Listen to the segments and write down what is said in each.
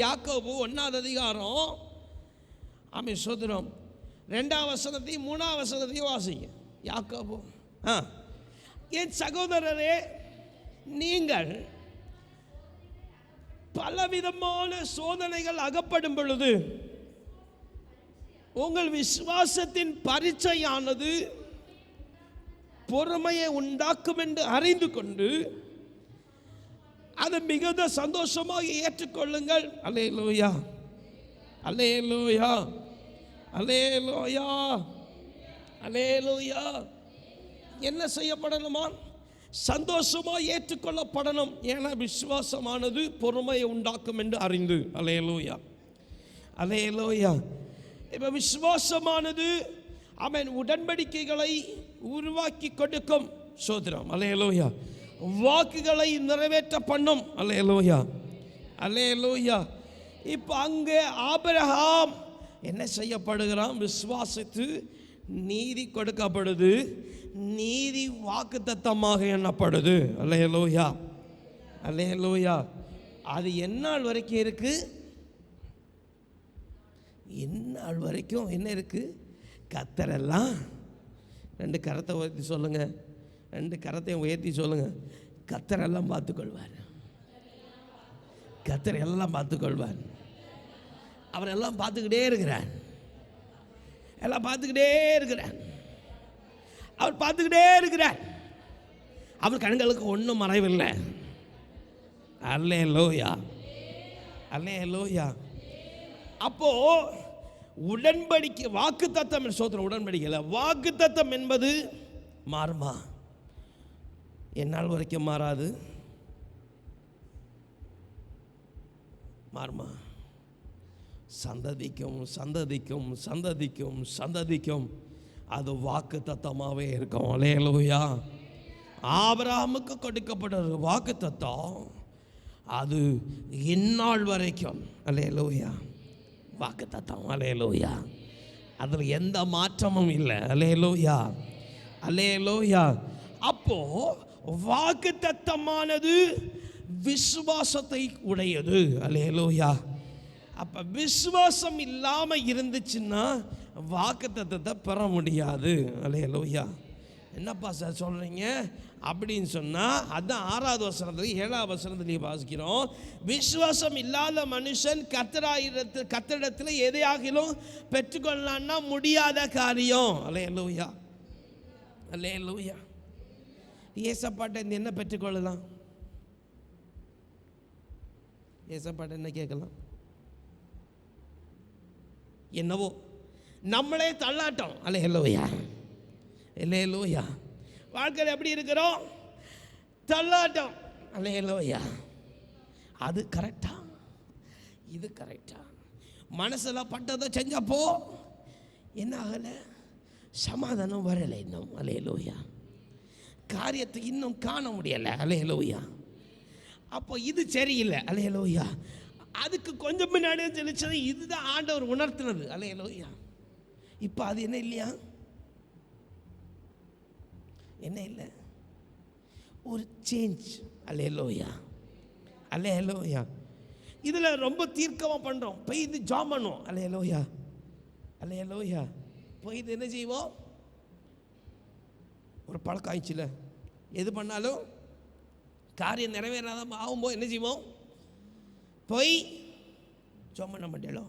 யாக்கோபு 1வது அதிகாரம் ஆமென் சோதரம் 2வது வசனத்தையும் 3வது வசனத்தையும் வாசிங்க. யாக்கோபு என் சகோதரரே, நீங்கள் பலவிதமான சோதனைகள் அகப்படும் பொழுது உங்கள் விசுவாசத்தின் பரீட்சையானது பொறுமையை உண்டாக்கும் என்று அறிந்து கொண்டு அதை மிகுந்த சந்தோஷமாக ஏற்றுக்கொள்ளுங்கள். அல்லேலூயா, அல்லேலூயா, அல்லேலூயா, அல்லேலூயா. என்ன செய்யப்படணுமா? சந்தோஷமாக ஏற்றுக்கொள்ளப்படணும். ஏன்னா விசுவாசமானது பொறுமையை உண்டாக்கும் என்று அறிந்து. அல்லேலூயா, அல்லேலூயா. இப்போ விசுவாசமானது அவன் உடன்படிக்கைகளை உருவாக்கி கொடுக்கும். சோதரம். அல்லேலூயா. வாக்குகளை நிறைவேற்ற பண்ணும். அல்லேலூயா, அல்லேலூயா. இப்போ அங்கே ஆபிரகாம் என்ன செய்யப்படுகிறான்? விசுவாசித்து நீதி கொடுக்கப்படுது. நீதி வாக்குத்தத்தமாக எண்ணப்படுது. அல்லேலூயா, அல்லேலூயா. அது எந்நாள் வரைக்கும் இருக்கு? எந்நாள் வரைக்கும் என்ன இருக்கு? கர்த்தரெல்லாம் 2 கரத்தை உயர்த்தி சொல்லுங்க. 2 கரத்தையும் உயர்த்தி சொல்லுங்க. கர்த்தர் எல்லாம் பார்த்துக்கொள்வார். கர்த்தர் எல்லாம் பார்த்துக்கொள்வார். அவர் எல்லாம் பார்த்துக்கிட்டே இருக்கிறார். எல்லாம் பார்த்துக்கிட்டே இருக்கிறார். அவர் பார்த்துக்கிட்டே இருக்கிறார். அவர் கண்களுக்கு ஒன்றும் மறைவில்லை. அல்லேலூயா, அல்லேலூயா. அப்போ உடன்படிக்கை வாக்குத்தத்தம் சோதனை உடன்படிக்கை வாக்குத்தத்தம் என்பது மாறுமா? என்னால் வரைக்கும் மாறாது. மாறுமா? சந்ததிக்கும் சந்ததிக்கும் சந்ததிக்கும் சந்ததிக்கும் அது வாக்குத்தத்தமாகவே இருக்கும். அல்லேலூயா. ஆபிரகாமுக்கு கொடுக்கப்பட்ட வாக்குத்தத்தம் அது இந்நாள் வரைக்கும். அல்லேலூயா. வாக்குத்தத்தம். அல்லேலூயா. அதில் எந்த மாற்றமும் இல்லை. அல்லேலூயா, அல்லேலூயா. அப்போ வாக்குத்தத்தமானது விசுவாசத்தை உடையது. அல்லேலூயா. அப்போ விசுவாசம் இல்லாமல் இருந்துச்சுன்னா வாக்குத்தத்தத்தை பெற முடியாது. அல்லேலூயா. என்னப்பா சார் சொல்கிறீங்க அப்படின்னு சொன்னால், அதுதான் 6வது வசனத்தில் 7வது வசனத்தில் வாசிக்கிறோம். விசுவாசம் இல்லாத மனுஷன் கர்த்தரிடத்தில் எதையாகிலும் பெற்றுக்கொள்ளலான்னா முடியாத காரியம். அல்லேலூயா, அல்லேலூயா. ஏசப்பாட்ட இந்த என்ன பெற்றுக்கொள்ளலாம்? ஏசப்பாட்ட என்ன கேட்கலாம்? என்னவோ நம்மளே தள்ளாட்டம். அல்லேலூயா, அல்லேலூயா. வாழ்க்கையில் எப்படி இருக்கிறோம்? தள்ளாட்டம். அல்லேலூயா. அது கரெக்டா? இது கரெக்டா? மனசில் பட்டதை செஞ்சப்போ என்ன ஆகலை? சமாதானம் வரலை இன்னும். அல்லேலூயா. காரியத்தை இன்னும் காண முடியலை. அல்லேலூயா. அப்போ இது சரியில்லை. அல்லேலூயா. அதுக்கு கொஞ்சம் முன்னாடி தெளிச்சது இதுதான் ஆண்டவர் உணர்த்தினது. அல்லேலூயா. இப்போ அது என்ன இல்லையா? என்ன இல்லை? ஒரு சேஞ்ச். அல்லேலூயா, அல்லேலூயா. இதில் ரொம்ப தீர்க்கமாக பண்ணுறோம். போய் இது ஜாம் பண்ணுவோம். அல்லேலூயா, அல்லேலூயா. போய் இது என்ன செய்வோம்? ஒரு பழக்கம் ஆயிடுச்சுல, எது பண்ணாலும் காரியம் நிறைவேறாத ஆகும்போது என்ன செய்வோம்? போய் ஜாம் பண்ண மாட்டேளோ?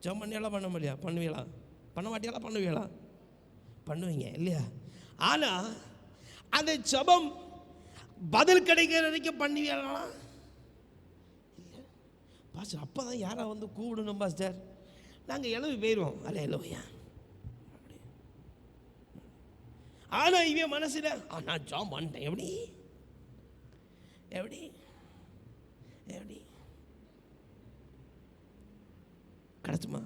ஜாம் பண்ணியாலாம் பண்ண முடியா? பண்ணுவீங்களா? பண்ண மாட்டியாலாம்? பண்ணுவீங்களா? பண்ணுவீங்க இல்லையா? ஆனால் அந்த ஜெபம் பதில் கிடைக்கிற வரைக்கும் பண்ணுவீங்களா? இல்லை பாஸ்டர். அப்போ தான் யாரை வந்து கூப்பிடணும் பாஸ்டர். நாங்கள் எழுவி போயிடுவோம். அல்லேலூயா. ஆனால் இவன் மனசில் நான் ஜாம் பண்ணிட்டேன். எப்படி எப்படி எப்படி கிடச்சுமா?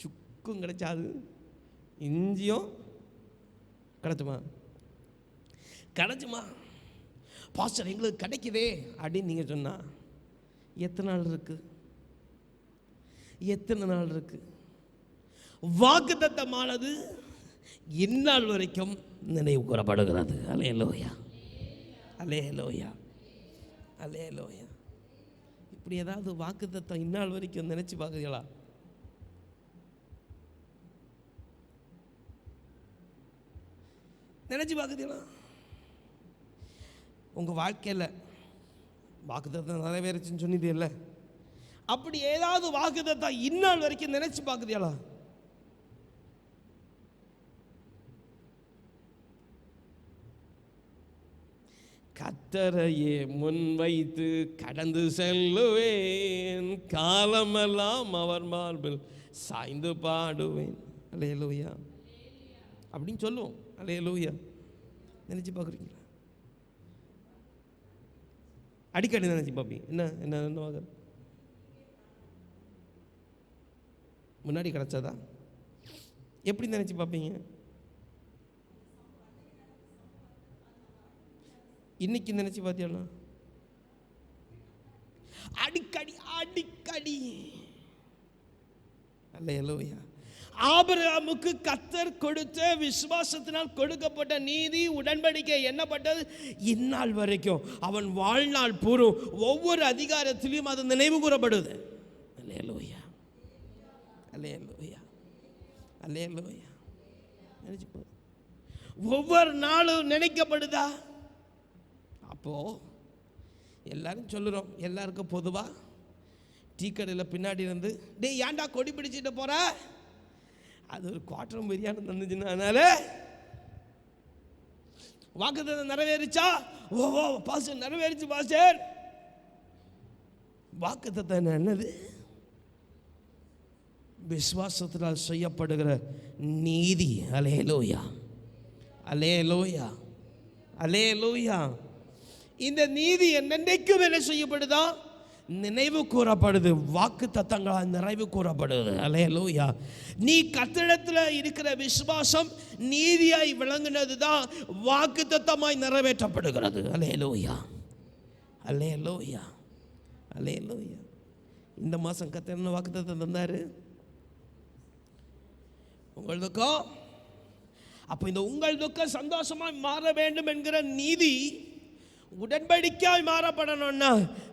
சுக்கும் கிடைச்சாது, இஞ்சியும் கிடைச்சுமா? கிடைச்சுமா? பாஸ்டர் எங்களுக்கு கிடைக்குதே அப்படின்னு நீங்கள் சொன்னால் எத்தனை நாள் இருக்கு? எத்தனை நாள் இருக்கு? வாக்குத்தத்தமானது இந்நாள் வரைக்கும் நினைவு கூறப்படுகிறது. அல்லேலூயா, அல்லேலூயா, அல்லேலூயா. இப்படி ஏதாவது வாக்குத்தத்தம் இந்நாள் வரைக்கும் நினைச்சு பார்க்குறீங்களா? நினைச்சு பார்க்குறீங்களா? உங்கள் வாழ்க்கையில் வாக்குத்தத்தம் நிறைவேறுச்சுன்னு சொன்னது இல்லை, அப்படி ஏதாவது வாக்குத்தத்தம் இந்நாள் வரைக்கும் நினைச்சு பார்க்குறீங்களா? கர்த்தரையே முன்வைத்து கடந்து செல்லுவேன், காலமெல்லாம் அவர் மார்பில் சாய்ந்து பாடுவேன். அல்லேலூயா அப்படின்னு சொல்லுவோம். அல்லேலூயா. நினைச்சு பார்க்குறீங்களா? அடிக்கடி நினைச்சு பார்ப்பீங்க. என்ன என்ன என்னவாக முன்னாடி கிடச்சதா? எப்படி நினைச்சு பார்ப்பீங்க? இன்னைக்கு நினைச்சு பார்த்தீங்களா? அடிக்கடி அடிக்கடி. அல்லேலூயா. ஆபிரகாமுக்கு கர்த்தர் கொடுத்த விசுவாசத்தினால் கொடுக்கப்பட்ட நீதி உடன்படிக்கை என்னப்பட்டது? இந்நாள் வரைக்கும் அவன் வாழ்நாள் பூர்வம் ஒவ்வொரு அதிகாரத்திலையும் அது நினைவு கூறப்படுது. அல்லேலூயா, அல்லேலூயா, அல்லேலூயா. நினைச்சு போ, ஒவ்வொரு நாளும் நினைக்கப்படுதா? அப்போ எல்லாரும் சொல்லுறோம், எல்லாருக்கும் பொதுவா டீ கடையில் பின்னாடி இருந்து, டேய் ஏன்டா கொடி பிடிச்சிட்டு போற? அது ஒரு குவார்டர் பிரியாணி தந்துச்சுன்னா, அதனால வாக்குத்தத்தம் நிறைவேறிச்சா? ஓ ஓ பாஸ்டர் நிறைவேறிச்சு பாஸ்டர். வாக்குத்தத்தம் என்னது? விசுவாசத்தினால் செய்யப்படுகிற நீதி. அல்லேலூயா, அல்லேலூயா, அல்லேலூயா. இந்த நீதி என்னென்னைக்கும் என்ன செய்யப்படுதா? நினைவு கூறப்படுது. வாக்கு தத்தங்களால் நிறைவு கூறப்படுது. அல்லேலூயா. நீ கர்த்தரிடத்தில் இருக்கிற விசுவாசம் நீதியாய் விளங்குனது தான் வாக்கு தத்தமாய் நிறைவேற்றப்படுகிறது. அல்லேலூயா, அல்லேலூயா, அல்லேலூயா. இந்த மாதம் கர்த்தர் என்ன வாக்கு தத்தம் தந்தாரு? உங்கள் துக்கம். அப்போ இந்த உங்கள் துக்கம் சந்தோஷமாய் மாற வேண்டும் என்கிற நீதி உடன்படிக்கையாய் மாறப்படணும்னா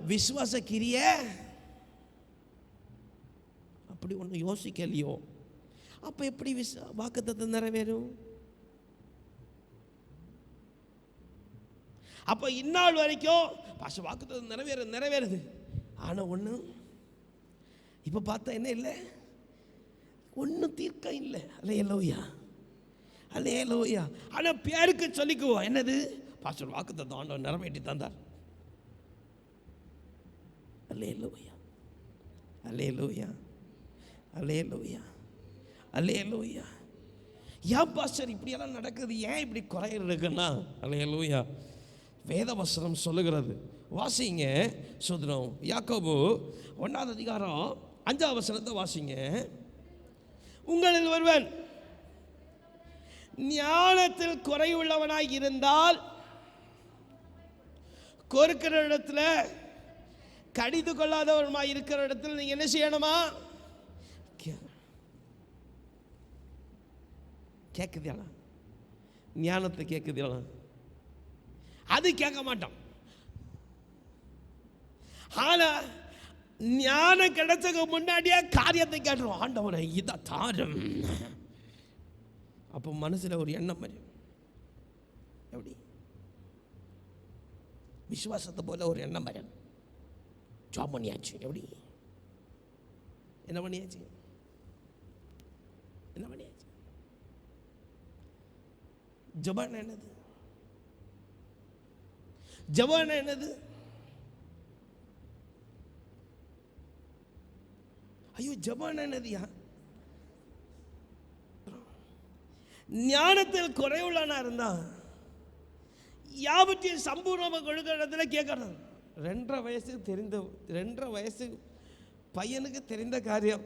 விசுவாச கிரிய அப்படி ஒன்று யோசிக்கலையோ, அப்போ எப்படி வாக்குத்தத்தம் நிறைவேறும்? அப்போ இந்நாள் வரைக்கும் பாச வாக்குத்தத்தம் நிறைவேறுது. ஆனால் ஒன்று இப்போ பார்த்தா என்ன இல்லை, ஒன்றும் தீர்க்கம் இல்லை. அல்லேலூயா, அல்லேலூயா. ஆனால் பேருக்கு சொல்லிக்குவோம், என்னது பாஸ்டர் வாக்குத்தத்தம் ஆண்டவர் நிறைவேற்றி தந்தார். அல்லேலூயா, அல்லேலூயா, அல்லேலூயா, அல்லேலூயா. ஏன் பாஸ்டர் இப்படியெல்லாம் நடக்குது, ஏன் இப்படி குறைகள் இருக்குன்னா? அல்லேலூயா. வேதவசனம் சொல்லுகிறது. வாசிங்க சுதனம். யாக்கோபு 1ஆம் அதிகாரம் 5ஆம் வசனத்தை வாசிங்க. உங்களில் ஒருவன் ஞானத்தில் குறைவுள்ளவனாய் இருந்தால் கொடுக்கிற இடத்துல கடிந்து கொள்ளாதவருமாய் இருக்கிற இடத்துல நீங்க என்ன செய்யணுமா? கேட்குதியாளா? ஞானத்தை கேட்குதியாளா? அது கேட்க மாட்டோம். ஆனா ஞானம் கிடைச்சதுக்கு முன்னாடியே காரியத்தை கேட்டுருவோம், ஆண்டவரை இதை தாரும். அப்போ மனசில் ஒரு எண்ணம் வரும், எப்படி விசுவாசத்தை போல ஒரு எண்ணம் வரும். ஜாப் பண்ணியாச்சு, எப்படி என்ன பண்ணியாச்சு, என்ன பண்ணியாச்சு. ஜபான் என்னது? ஜபான் என்னது? ஐயோ ஜபான் என்னதுயா? ஞானத்தில் குறைவுள்ளனா இருந்தா யாவற்றையும் சம்பூர்ணமாக கொடுக்கிற இடத்துல கேட்கணும். 2.5 வயசு பையனுக்கு தெரிந்த காரியம்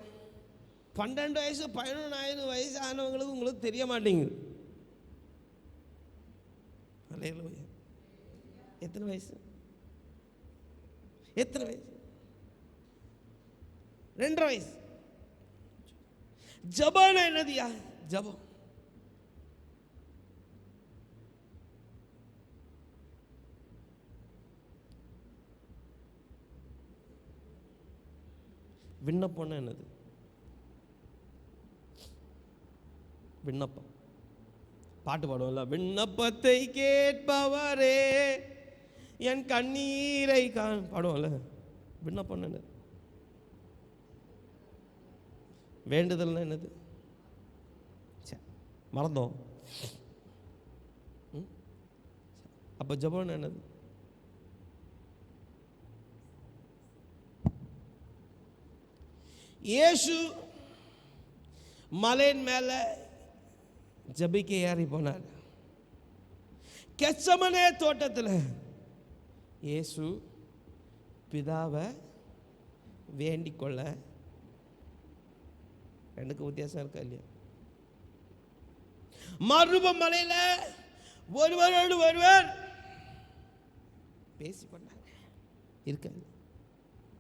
12 வயசு 11 வயசு ஆனவங்களுக்கு உங்களுக்கு தெரிய மாட்டேங்குது. அல்லேலூயா. எத்தனை வயசு? எத்தனை வயசு? 2.5 வயசு. ஜபான என்னதுயா? ஜபம். விண்ணப்பம்னா என்னது? விண்ணப்பம் பாட்டு பாடுவோம்ல, விண்ணப்பத்தை கேட்பவரே என் கண்ணீரை பாடுவோம்ல. விண்ணப்பம்னா என்னது? வேண்டுதல்னா என்னது? மறந்தோம். அப்போ ஜெபம்னா என்னது? இயேசு மலையின் மேல ஜெபிக்க ஏறி போனார். கெத்சமனே தோட்டத்தில் இயேசு பிதாவை வேண்டிக் கொள்ள, எனக்கு வித்தியாசம் இருக்கா இல்லையா? மருபமலையில் ஒருவரோடு ஒருவர் பேசி பண்ணாங்க, இருக்காது.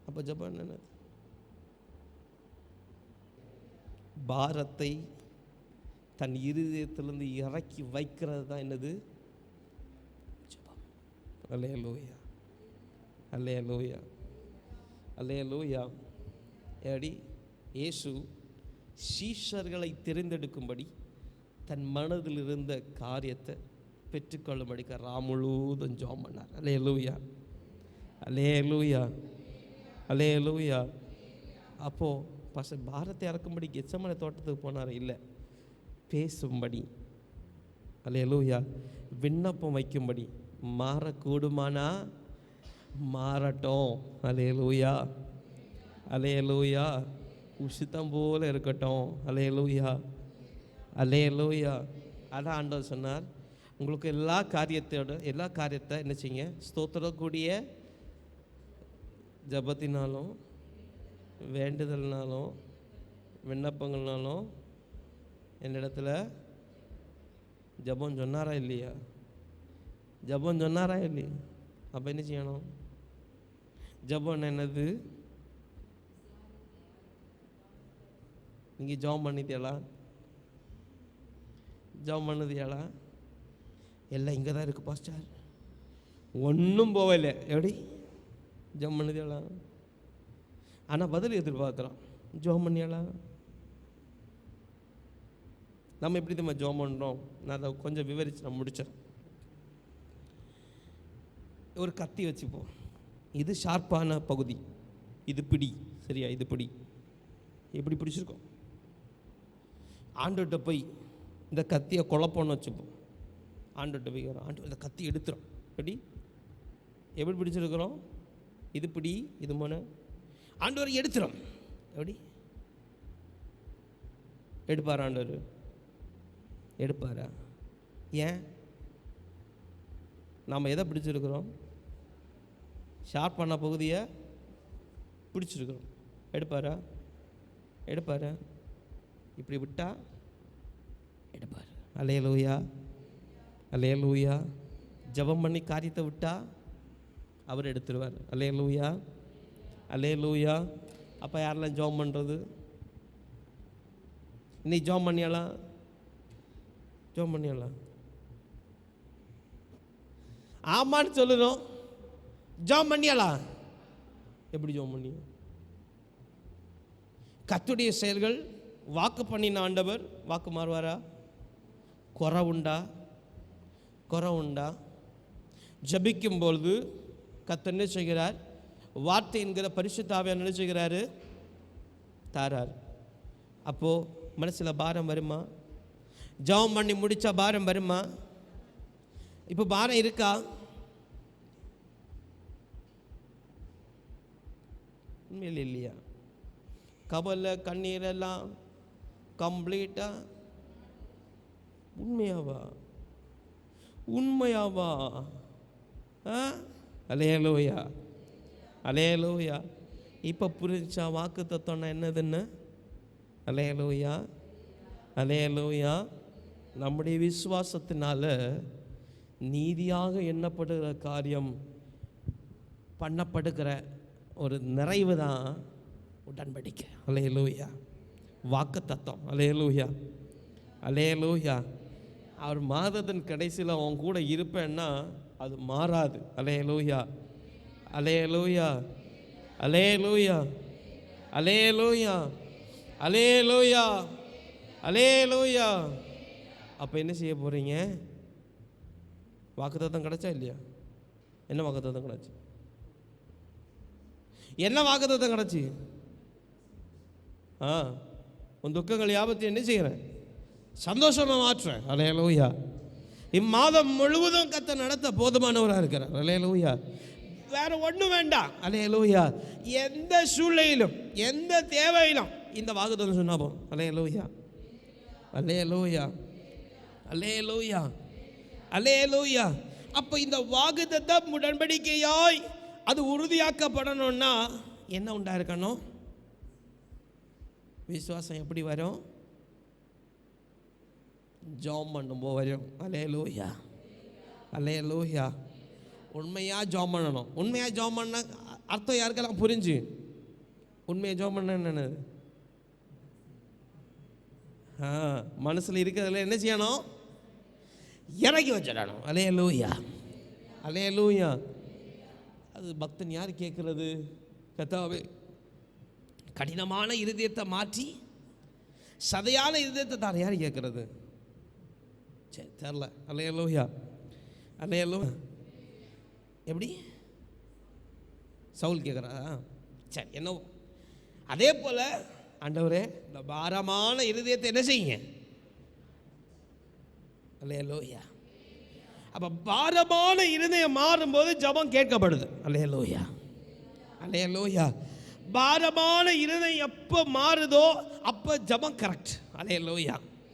அப்போ ஜெபம் என்னது? பாரத்தை தன் இருதயத்திலிருந்து இறக்கி வைக்கிறது தான் என்னது? ஜெபம். அல்லேலூயா, அல்லேலூயா, அல்லேலூயா. ஏடி இயேசு சீஷர்களை தெரிந்தெடுக்கும்படி தன் மனதில் இருந்த காரியத்தை பெற்றுக்கொள்ளும்படிக்க முழுவதும் ஜெபம் பண்ணார். அல்லேலூயா, அல்லேலூயா, அல்லேலூயா. அப்போது பாஸ்டர் பாரத்தை இறக்கும்படி கெத்சமனே தோட்டத்துக்கு போனார்? இல்லை, பேசும்படி. அல்லேலூயா. விண்ணப்பம் வைக்கும்படி. மாறக்கூடுமானா மாறட்டும். அல்லேலூயா, அல்லேலூயா. உசித்தம் போல இருக்கட்டும். அல்லேலூயா, அல்லேலூயா. அதான் ஆண்டவர் சொன்னார், உங்களுக்கு எல்லா காரியத்தை என்ன செய்யுங்க? ஸ்தோத்திரக்கூடிய ஜபத்தினாலும் வேண்டுதல்னாலும் விண்ணப்பங்கள்னாலும் என்னிடத்துல ஜபம் சொன்னாரா இல்லையா? ஜபம் சொன்னாரா இல்லையா? அப்போ என்ன செய்யணும்? ஜபம் என்னது? நீங்கள் ஜபம் பண்ணித்தியாளா? ஜபம் பண்ணதியாளா? எல்லாம் இங்கே தான் இருக்குது பாஸ்டர், ஒன்றும் போகலை. எப்படி ஜபம் பண்ணதியாளா? ஆனால் பதில் எதிர்பார்க்குறோம். ஜபம் பண்ணியாளா? நம்ம எப்படி நம்ம ஜபம் பண்ணுறோம்? நான் அதை கொஞ்சம் விவரித்து நான் முடித்தேன். ஒரு கத்தி வச்சுப்போம். இது ஷார்ப்பான பகுதி, இது பிடி, சரியா? இது பிடி, எப்படி பிடிச்சிருக்கோம்? ஆண்டுகிட்ட போய் இந்த கத்தியை குழப்பம்னு வச்சுப்போம். ஆண்டுகிட்ட போய் ஆண்டு இந்த கத்தி எடுத்துரும். எப்படி பிடிச்சிருக்கிறோம்? இது பிடி, இது மோன. ஆண்டவர் எடுத்துரும். எப்படி எடுப்பார்? ஆண்டவர் எடுப்பாரா? ஏன்? நாம் எதை பிடிச்சிருக்கிறோம்? ஷார்ப் பண்ண பகுதியை பிடிச்சிருக்கிறோம். எடுப்பாரா? எடுப்பாரா? இப்படி விட்டா எடுப்பார். அல்லேலூயா, அல்லேலூயா. ஜெபம் பண்ணி காரியத்தை விட்டா அவர் எடுத்துருவார். அல்லேலூயா, அல்லேலூயா. அப்போ யாரெல்லாம் ஜெபம் பண்ணுறது? இன்னைக்கு ஜெபம் பண்ணியாலாம்? ஜெபம் பண்ணியாலாம்? ஆமான்னு சொல்லணும். ஜெபம் பண்ணியாளா? எப்படி ஜெபம் பண்ணி? கர்த்தருடைய செயல்கள், வாக்கு பண்ணின ஆண்டவர் வாக்கு மாறுவாரா? குறை உண்டா? குறை உண்டா? ஜபிக்கும்பொழுது கர்த்தர் என்ன செய்கிறார்? வார்த்தை என்கிற பரிசுத்த ஆவியானவர் என்ன செய்கிறாரு? தாரார். அப்போது மனசில் பாரம் வருமா? ஜெபம் பண்ணி முடித்தா பாரம் வருமா? இப்போ பாரம் இருக்கா? உண்மையில் இல்லையா? கவலை கண்ணீரெல்லாம் கம்ப்ளீட்டாக உண்மையாவா? உண்மையாவா? அல்லேலூயா, அல்லேலூயா. இப்போ புரிஞ்சா வாக்கு தத்துவம்னா என்னதுன்னு? அல்லேலூயா, அல்லேலூயா. நம்முடைய விசுவாசத்தினால நீதியாக எண்ணப்படுகிற காரியம் பண்ணப்படுகிற ஒரு நிறைவு தான் உடன்படிக்கை. அல்லேலூயா, வாக்கு தத்துவம். அல்லேலூயா, அல்லேலூயா. அவர் மாதத்தின் கடைசியில் அவன் கூட இருப்பேன்னா அது மாறாது. அல்லேலூயா, அல்லேலூயா, அல்லேலூயா, அல்லேலூயா, அல்லேலூயா, அல்லேலூயா. அப்போ என்ன செய்ய போகிறீங்க? வாக்குத்தத்தம் கிடைச்சா இல்லையா? என்ன வாக்குத்தத்தம் கிடைச்சி? என்ன வாக்குத்தத்தம் கிடைச்சி? உன் துக்கங்கள் யாபத்தை என்ன செய்கிறேன்? சந்தோஷமா மாற்றுறேன். அல்லேலூயா. இம்மாதம் முழுவதும் கர்த்தர் நடத்த போதுமானவராக இருக்கிறார். அல்லேலூயா. வேற ஒன்றும் வேண்டாம். அல்லேலூயா. எந்த சூழ்நிலையிலும் எந்த தேவையிலும் இந்த வாக்குத்தத்தம் சொன்னா போதும். அல்லேலூயா, அல்லேலூயா, அல்லேலூயா, அல்லேலூயா. அப்போ இந்த வாக்குத்தத்தம் உடன்படிக்கையாய் அது உறுதியாக்கப்படணும்னா என்ன உண்டாயிருக்கணும்? விசுவாசம் எப்படி வரும்? ஜெபம் பண்ணும்போது வரும். அல்லேலூயா, அல்லேலூயா. உண்மையாக ஜெபம் பண்ணணும். உண்மையாக ஜெபம் பண்ண அர்த்தம் யாருக்கெல்லாம் புரிஞ்சு? உண்மையாக ஜெபம் பண்ண என்னது? மனசில் இருக்கிறதுல என்ன செய்யணும்? இறக்கி வச்சிடணும். அல்லேலூயா, அல்லேலூயா. அது பக்தன் யார் கேட்குறது? கர்த்தாவே கடினமான இருதயத்தை மாற்றி சதையான இருதயத்தை தான் யார் கேட்குறது? சரி, தெரில. அல்லேலூயா, அல்லேலூயா. எப்படி சவுல் கேட்குறா? சரி, என்ன அதே போல் ஆண்டவரே இந்த பாரமான இருதயத்தை என்ன செய்யுங்க? அல்லேலூயா. அப்போ பாரமான இருதயம் மாறும்போது ஜெபம் கேட்கப்படுது. அல்லேலூயா, அல்லேலூயா. பாரமான இருதயம் எப்போ மாறுதோ அப்போ ஜெபம் கரெக்ட். அல்லேலூயா.